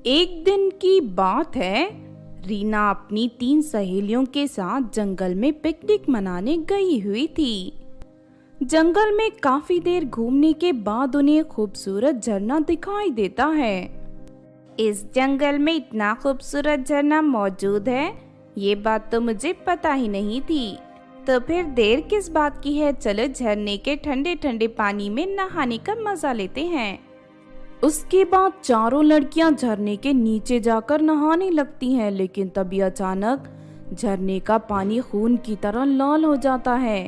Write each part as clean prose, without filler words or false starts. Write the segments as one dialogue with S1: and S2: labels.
S1: एक दिन की बात है। रीना अपनी 3 सहेलियों के साथ जंगल में पिकनिक मनाने गई हुई थी। जंगल में काफी देर घूमने के बाद उन्हें खूबसूरत झरना दिखाई देता है। इस जंगल में इतना खूबसूरत झरना मौजूद है, ये बात तो मुझे पता ही नहीं थी। तो फिर देर किस बात की है, चलो झरने के ठंडे ठंडे पानी में नहाने का मजा लेते हैं। उसके बाद चारों लड़कियां झरने के नीचे जाकर नहाने लगती हैं, लेकिन तभी अचानक झरने का पानी खून की तरह लाल हो जाता है।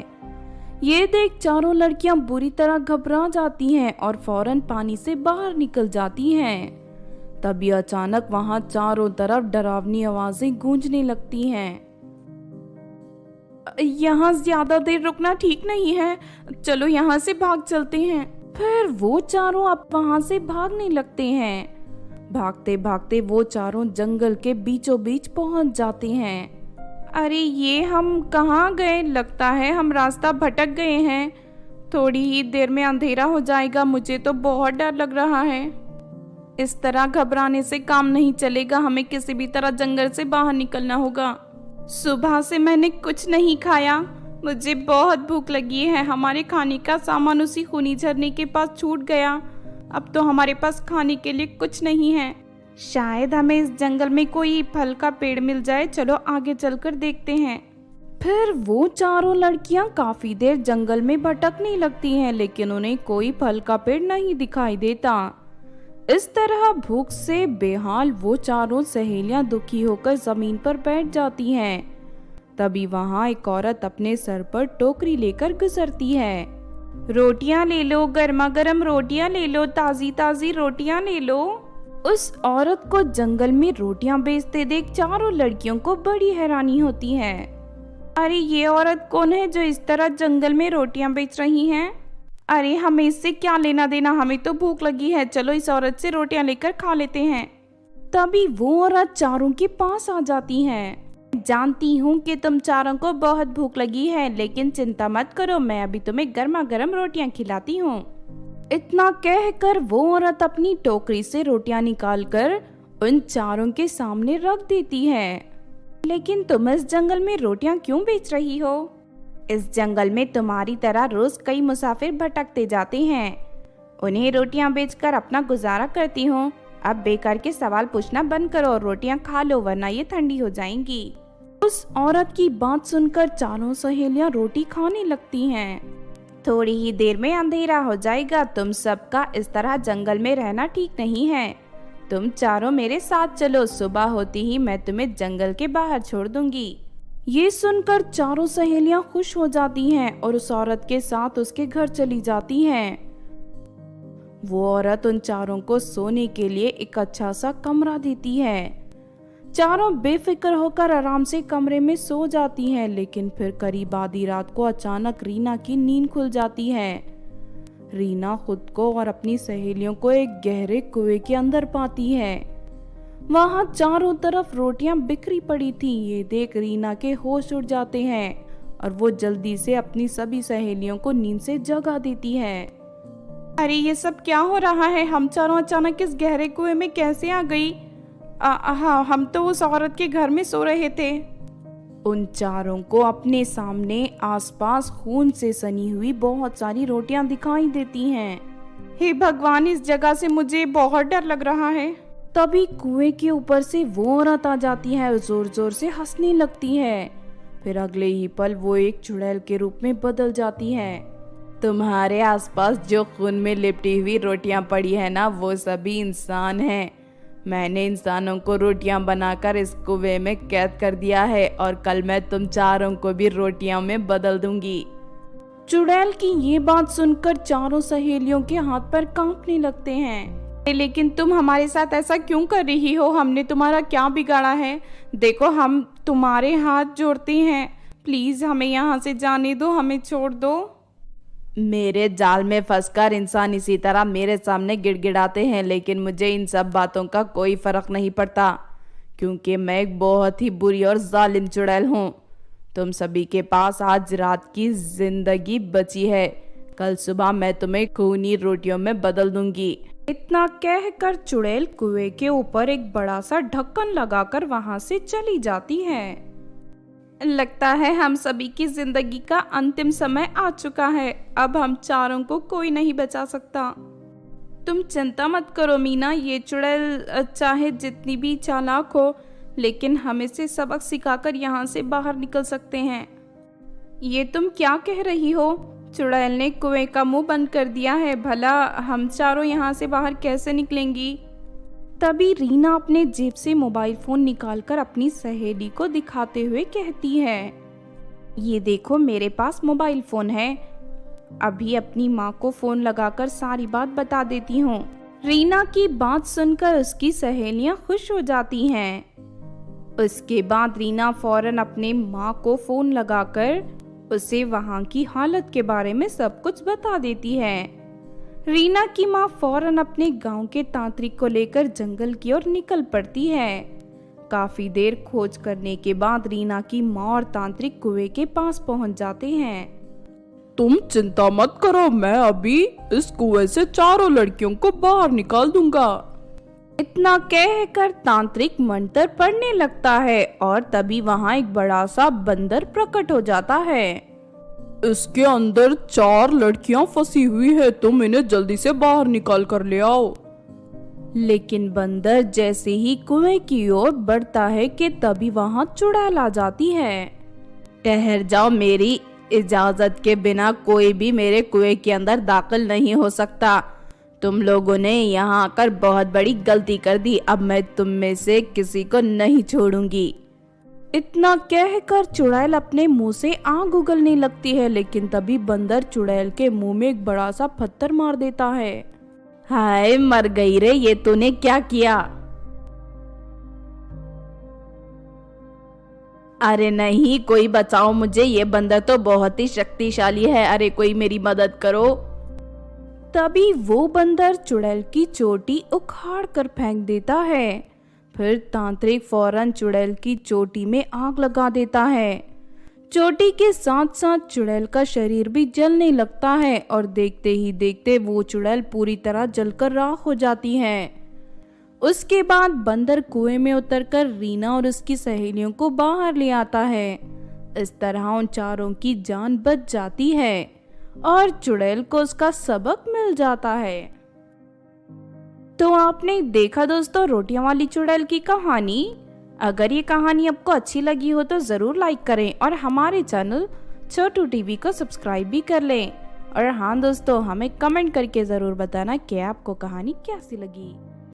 S1: ये देख चारों लड़कियां बुरी तरह घबरा जाती हैं और फौरन पानी से बाहर निकल जाती हैं। तभी अचानक वहां चारों तरफ डरावनी आवाजें गूंजने लगती हैं। यहाँ ज्यादा देर रुकना ठीक नहीं है, चलो यहाँ से भाग चलते हैं। फिर वो चारों अब वहां से भागने लगते हैं। भागते भागते वो चारों जंगल के बीचों बीच पहुंच जाते हैं। अरे ये हम कहाँ गए, लगता है हम रास्ता भटक गए हैं। थोड़ी ही देर में अंधेरा हो जाएगा, मुझे तो बहुत डर लग रहा है। इस तरह घबराने से काम नहीं चलेगा, हमें किसी भी तरह जंगल से बाहर निकलना होगा। सुबह से मैंने कुछ नहीं खाया, मुझे बहुत भूख लगी है। हमारे खाने का सामान उसी खूनी झरने के पास छूट गया, अब तो हमारे पास खाने के लिए कुछ नहीं है। शायद हमें इस जंगल में कोई फल का पेड़ मिल जाए, चलो आगे चलकर देखते हैं। फिर वो चारों लड़कियां काफी देर जंगल में भटकने लगती हैं, लेकिन उन्हें कोई फल का पेड़ नहीं दिखाई देता। इस तरह भूख से बेहाल वो चारों सहेलियां दुखी होकर जमीन पर बैठ जाती हैं। तभी वहां एक औरत अपने सर पर टोकरी लेकर गुजरती है। रोटियां ले लो, गर्मा गर्म रोटियां ले लो, ताजी ताजी रोटियां ले लो। उस औरत को जंगल में रोटियां बेचते देख चारों लड़कियों को बड़ी हैरानी होती है। अरे ये औरत कौन है जो इस तरह जंगल में रोटियां बेच रही हैं? अरे हमें इससे क्या लेना देना, हमें तो भूख लगी है, चलो इस औरत से रोटियां लेकर खा लेते हैं। तभी वो औरत चारों के पास आ जाती है। जानती हूँ कि तुम चारों को बहुत भूख लगी है, लेकिन चिंता मत करो, मैं अभी तुम्हें गर्मा गर्म रोटियां खिलाती हूँ। इतना कहकर वो औरत अपनी टोकरी से रोटियां निकालकर उन चारों के सामने रख देती है। लेकिन तुम इस जंगल में रोटियां क्यों बेच रही हो? इस जंगल में तुम्हारी तरह रोज कई मुसाफिर भटकते जाते हैं, उन्हें रोटियां बेचकर अपना गुजारा करती हूँ। अब बेकार के सवाल पूछना बंद करो और रोटियां खा लो, वरना ये ठंडी हो जाएंगी। उस औरत की बात सुनकर चारों सहेलियां रोटी खाने लगती हैं। थोड़ी ही देर में अंधेरा हो जाएगा, तुम सबका इस तरह जंगल में रहना ठीक नहीं है। तुम चारों मेरे साथ चलो, सुबह होती ही मैं तुम्हें जंगल के बाहर छोड़ दूंगी। ये सुनकर चारों सहेलियां खुश हो जाती हैं और उस औरत के साथ उसके घर चली जाती हैं। वो औरत उन चारों को सोने के लिए एक अच्छा सा कमरा देती है। चारों बेफिक्र होकर आराम से कमरे में सो जाती हैं, लेकिन फिर करीब आधी रात को अचानक रीना की नींद खुल जाती है। रीना खुद को और अपनी सहेलियों को एक गहरे कुएं के अंदर पाती है। वहां चारों तरफ रोटियां बिखरी पड़ी थी। ये देख रीना के होश उड़ जाते हैं और वो जल्दी से अपनी सभी सहेलियों को नींद से जगा देती है। अरे ये सब क्या हो रहा है, हम चारों अचानक इस गहरे कुएं में कैसे आ गई? हाँ, हम तो उस औरत के घर में सो रहे थे। उन चारों को अपने सामने आसपास खून से सनी हुई बहुत सारी रोटियां दिखाई देती हैं। हे भगवान, इस जगह से मुझे बहुत डर लग रहा है। तभी कुएं के ऊपर से वो औरत आ जाती है और जोर जोर से हंसने लगती है। फिर अगले ही पल वो एक चुड़ैल के रूप में बदल जाती है। तुम्हारे आसपास जो खून में लिपटी हुई रोटियां पड़ी है ना, वो सभी इंसान हैं। मैंने इंसानों को रोटियां बनाकर इस कुएं में कैद कर दिया है और कल मैं तुम चारों को भी रोटियों में बदल दूंगी। चुड़ैल की ये बात सुनकर चारों सहेलियों के हाथ पैर कांपने लगते हैं। लेकिन तुम हमारे साथ ऐसा क्यों कर रही हो? हमने तुम्हारा क्या बिगाड़ा है? देखो, हम तुम्हारे हाथ जोड़ते हैं, प्लीज हमें यहाँ से जाने दो, हमें छोड़ दो। मेरे जाल में फंसकर इंसान इसी तरह मेरे सामने गिड़गिड़ाते हैं, लेकिन मुझे इन सब बातों का कोई फर्क नहीं पड़ता, क्योंकि मैं एक बहुत ही बुरी और जालिम चुड़ैल हूँ। तुम सभी के पास आज रात की जिंदगी बची है, कल सुबह मैं तुम्हें खूनी रोटियों में बदल दूंगी। इतना कहकर चुड़ैल कुएं के ऊपर एक बड़ा सा ढक्कन लगाकर वहां से चली जाती है। लगता है हम सभी की जिंदगी का अंतिम समय आ चुका है। अब हम चारों को कोई नहीं बचा सकता। तुम चिंता मत करो मीना, ये चुड़ैल चाहे जितनी भी चालाक हो, लेकिन हम इसे सबक सिखाकर यहाँ से बाहर निकल सकते हैं। ये तुम क्या कह रही हो? चुड़ैल ने कुएं का मुंह बंद कर दिया है, भला हम चारों यहाँ से बाहर कैसे निकलेंगी? तभी रीना अपने जेब से मोबाइल फोन निकालकर अपनी सहेली को दिखाते हुए कहती है, ये देखो मेरे पास मोबाइल फोन है, अभी अपनी माँ को फोन लगाकर सारी बात बता देती हूँ। रीना की बात सुनकर उसकी सहेलियां खुश हो जाती हैं। उसके बाद रीना फौरन अपने माँ को फोन लगाकर उसे वहाँ की हालत के बारे में सब कुछ बता देती है। रीना की माँ फौरन अपने गांव के तांत्रिक को लेकर जंगल की ओर निकल पड़ती है। काफी देर खोज करने के बाद रीना की माँ और तांत्रिक कुएं के पास पहुंच जाते हैं।
S2: तुम चिंता मत करो, मैं अभी इस कुएं से चारों लड़कियों को बाहर निकाल दूंगा।
S1: इतना कहकर तांत्रिक मंत्र पढ़ने लगता है और तभी वहाँ एक बड़ा सा बंदर प्रकट हो जाता है।
S2: इसके अंदर 4 लड़कियां फंसी हुई है, तुम इन्हें जल्दी से बाहर निकाल कर ले आओ।
S1: लेकिन बंदर जैसे ही कुएं की ओर बढ़ता है कि तभी वहाँ चुड़ैल आ जाती है। ठहर जाओ, मेरी इजाजत के बिना कोई भी मेरे कुएं के अंदर दाखिल नहीं हो सकता। तुम लोगों ने यहाँ आकर बहुत बड़ी गलती कर दी, अब मैं तुम में से किसी को नहीं छोड़ूंगी। इतना कहकर चुड़ैल अपने मुंह से आग उगलने लगती है, लेकिन तभी बंदर चुड़ैल के मुंह में एक बड़ा सा पत्थर मार देता है। हाय मर गई रे, ये तूने क्या किया? अरे नहीं, कोई बचाओ मुझे, ये बंदर तो बहुत ही शक्तिशाली है, अरे कोई मेरी मदद करो। तभी वो बंदर चुड़ैल की चोटी उखाड़ कर फेंक देता है। फिर तांत्रिक फौरन चुड़ैल की चोटी में आग लगा देता है। चोटी के साथ साथ चुड़ैल का शरीर भी जलने लगता है और देखते ही देखते वो चुड़ैल पूरी तरह जलकर राख हो जाती है। उसके बाद बंदर कुएं में उतरकर रीना और उसकी सहेलियों को बाहर ले आता है। इस तरह उन चारों की जान बच जाती है और चुड़ैल को उसका सबक मिल जाता है। तो आपने देखा दोस्तों रोटियां वाली चुड़ैल की कहानी। अगर ये कहानी आपको अच्छी लगी हो तो जरूर लाइक करें और हमारे चैनल छोटू टीवी को सब्सक्राइब भी कर लें। और हाँ दोस्तों, हमें कमेंट करके जरूर बताना कि आपको कहानी कैसी लगी।